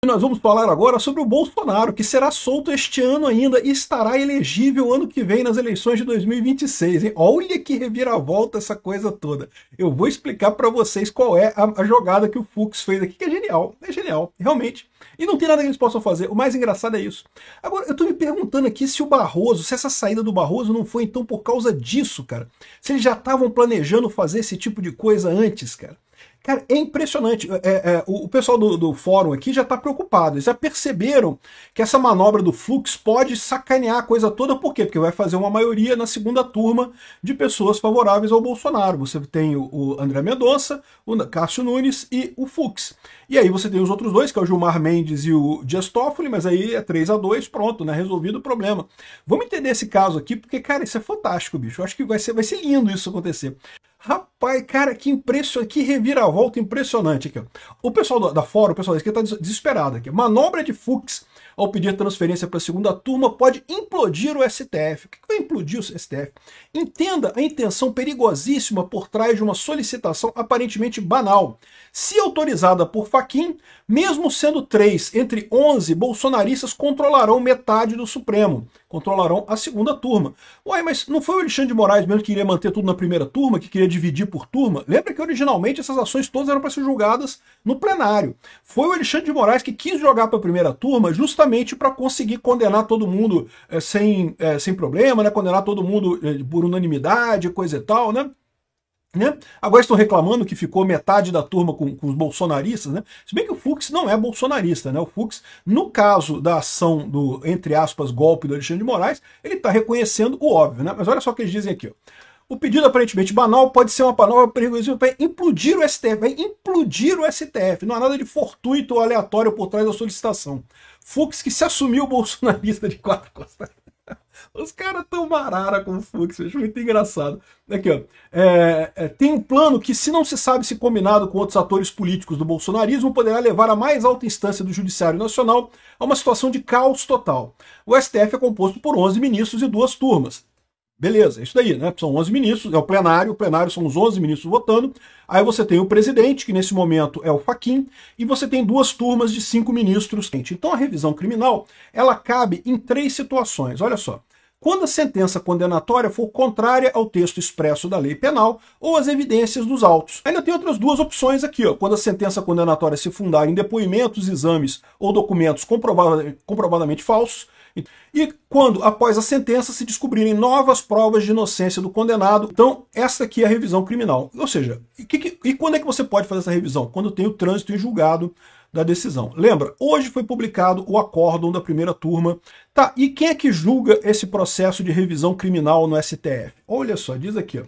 Nós vamos falar agora sobre o Bolsonaro, que será solto este ano ainda e estará elegível ano que vem nas eleições de 2026. Hein? Olha que reviravolta essa coisa toda. Eu vou explicar para vocês qual é a jogada que o Fux fez aqui, que é genial, realmente. E não tem nada que eles possam fazer, o mais engraçado é isso. Agora, eu tô me perguntando aqui se o Barroso, se essa saída do Barroso não foi então por causa disso, cara. Se eles já estavam planejando fazer esse tipo de coisa antes, cara. Cara, é impressionante. O pessoal do fórum aqui já está preocupado. Eles já perceberam que essa manobra do Fux pode sacanear a coisa toda. Por quê? Porque vai fazer uma maioria na segunda turma de pessoas favoráveis ao Bolsonaro. Você tem o André Mendonça, o Cássio Nunes e o Fux. E aí você tem os outros dois, que é o Gilmar Mendes e o Dias Toffoli, mas aí é 3-2, pronto, né? Resolvido o problema. Vamos entender esse caso aqui, porque, cara, isso é fantástico, bicho. Eu acho que vai ser lindo isso acontecer. Rapaz, cara, que impressionante, que reviravolta impressionante aqui. Ó. O pessoal da fora, o pessoal da esquerda está desesperado aqui. Manobra de Fux ao pedir transferência para a segunda turma pode implodir o STF. O que vai implodir o STF? Entenda a intenção perigosíssima por trás de uma solicitação aparentemente banal. Se autorizada por Fachin, mesmo sendo 3 entre 11, bolsonaristas controlarão metade do Supremo. Controlarão a segunda turma. Uai, mas não foi o Alexandre de Moraes mesmo que queria manter tudo na primeira turma, que queria dividir por turma? Lembra que originalmente essas ações todas eram para ser julgadas no plenário. Foi o Alexandre de Moraes que quis jogar para a primeira turma justamente para conseguir condenar todo mundo sem problema, né? Condenar todo mundo por unanimidade, coisa e tal, né? Agora estão reclamando que ficou metade da turma com os bolsonaristas, né? Se bem que o Fux não é bolsonarista, né? O Fux, no caso da ação do, entre aspas, golpe do Alexandre de Moraes, ele está reconhecendo o óbvio, né? Mas olha só o que eles dizem aqui, ó. O pedido aparentemente banal pode ser uma palavra perigosa para implodir o STF, vai implodir o STF. Não há nada de fortuito ou aleatório por trás da solicitação. Fux que se assumiu bolsonarista de 4 costas. Os caras tão marara com o Fux, acho muito engraçado. Aqui, ó. Tem um plano que, se não se sabe se combinado com outros atores políticos do bolsonarismo, poderá levar a mais alta instância do Judiciário Nacional a uma situação de caos total. O STF é composto por 11 ministros e 2 turmas. Beleza, é isso daí, né? São 11 ministros, é o plenário são os 11 ministros votando. Aí você tem o presidente, que nesse momento é o Fachin, e você tem 2 turmas de 5 ministros. Então a revisão criminal, ela cabe em 3 situações, olha só. Quando a sentença condenatória for contrária ao texto expresso da lei penal ou às evidências dos autos. Ainda tem outras 2 opções aqui, ó. Quando a sentença condenatória se fundar em depoimentos, exames ou documentos comprovadamente falsos, e quando, após a sentença, se descobrirem novas provas de inocência do condenado. Então, essa aqui é a revisão criminal. Ou seja, e quando é que você pode fazer essa revisão? Quando tem o trânsito em julgado da decisão. Lembra, hoje foi publicado o acórdão da primeira turma. Tá, e quem é que julga esse processo de revisão criminal no STF? Olha só, diz aqui, ó.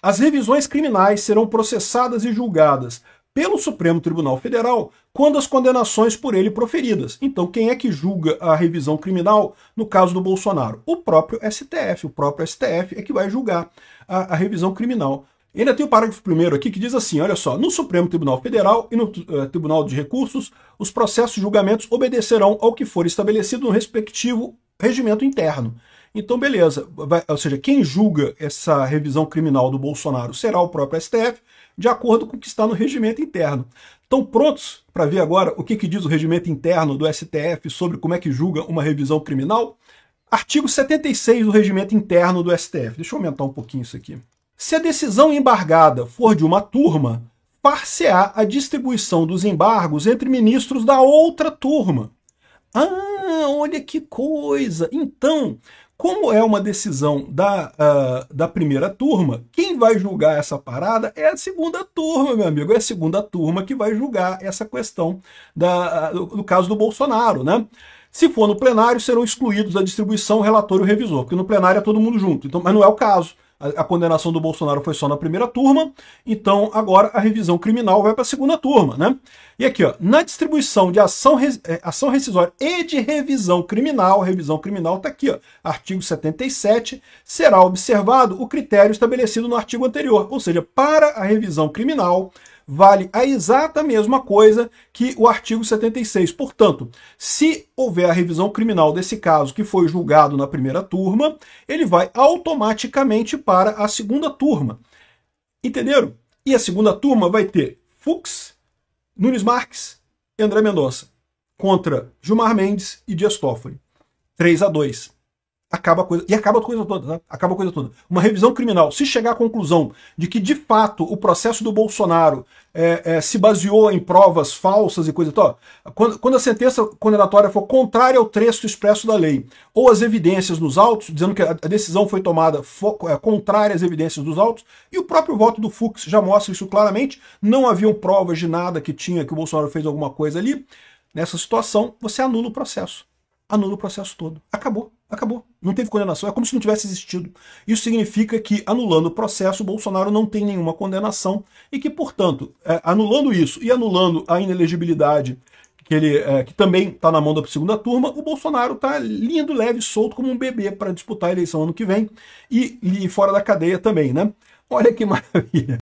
As revisões criminais serão processadas e julgadas pelo Supremo Tribunal Federal quando as condenações por ele proferidas. Então, quem é que julga a revisão criminal no caso do Bolsonaro? O próprio STF. O próprio STF é que vai julgar a revisão criminal. E ainda tem o parágrafo 1º aqui que diz assim, olha só, no Supremo Tribunal Federal e no Tribunal de Recursos, os processos e julgamentos obedecerão ao que for estabelecido no respectivo regimento interno. Então, beleza, ou seja, quem julga essa revisão criminal do Bolsonaro será o próprio STF, de acordo com o que está no regimento interno. Estão prontos para ver agora o que diz o regimento interno do STF sobre como é que julga uma revisão criminal? Artigo 76 do regimento interno do STF. Deixa eu aumentar um pouquinho isso aqui. Se a decisão embargada for de uma turma, far-se-á a distribuição dos embargos entre ministros da outra turma. Ah, olha que coisa! Então, como é uma decisão da primeira turma, quem vai julgar essa parada é a segunda turma, meu amigo. É a segunda turma que vai julgar essa questão do caso do Bolsonaro, né? Se for no plenário, serão excluídos da distribuição o relator e o revisor, porque no plenário é todo mundo junto. Então, mas não é o caso. A condenação do Bolsonaro foi só na primeira turma, então agora a revisão criminal vai para a segunda turma, né? E aqui, ó, na distribuição de ação rescisória e de revisão criminal tá aqui, ó, artigo 77, será observado o critério estabelecido no artigo anterior, ou seja, para a revisão criminal, vale a exata mesma coisa que o artigo 76. Portanto, se houver a revisão criminal desse caso que foi julgado na primeira turma, ele vai automaticamente para a segunda turma. Entenderam? E a segunda turma vai ter Fux, Nunes Marques, André Mendonça contra Gilmar Mendes e Dias Toffoli. 3-2. Acaba a coisa. E acaba a coisa toda, tá? Acaba a coisa toda. Uma revisão criminal, se chegar à conclusão de que, de fato, o processo do Bolsonaro se baseou em provas falsas e coisa e tal, quando a sentença condenatória for contrária ao trecho expresso da lei, ou as evidências nos autos, dizendo que a decisão foi tomada contrária às evidências dos autos, e o próprio voto do Fux já mostra isso claramente, não haviam provas de nada que o Bolsonaro fez alguma coisa ali. Nessa situação, você anula o processo. Anula o processo todo. Acabou. Acabou. Não teve condenação. É como se não tivesse existido. Isso significa que, anulando o processo, o Bolsonaro não tem nenhuma condenação e que, portanto, anulando isso e anulando a inelegibilidade que também está na mão da segunda turma, o Bolsonaro está lindo, leve, solto como um bebê para disputar a eleição ano que vem e fora da cadeia também, né? Olha que maravilha.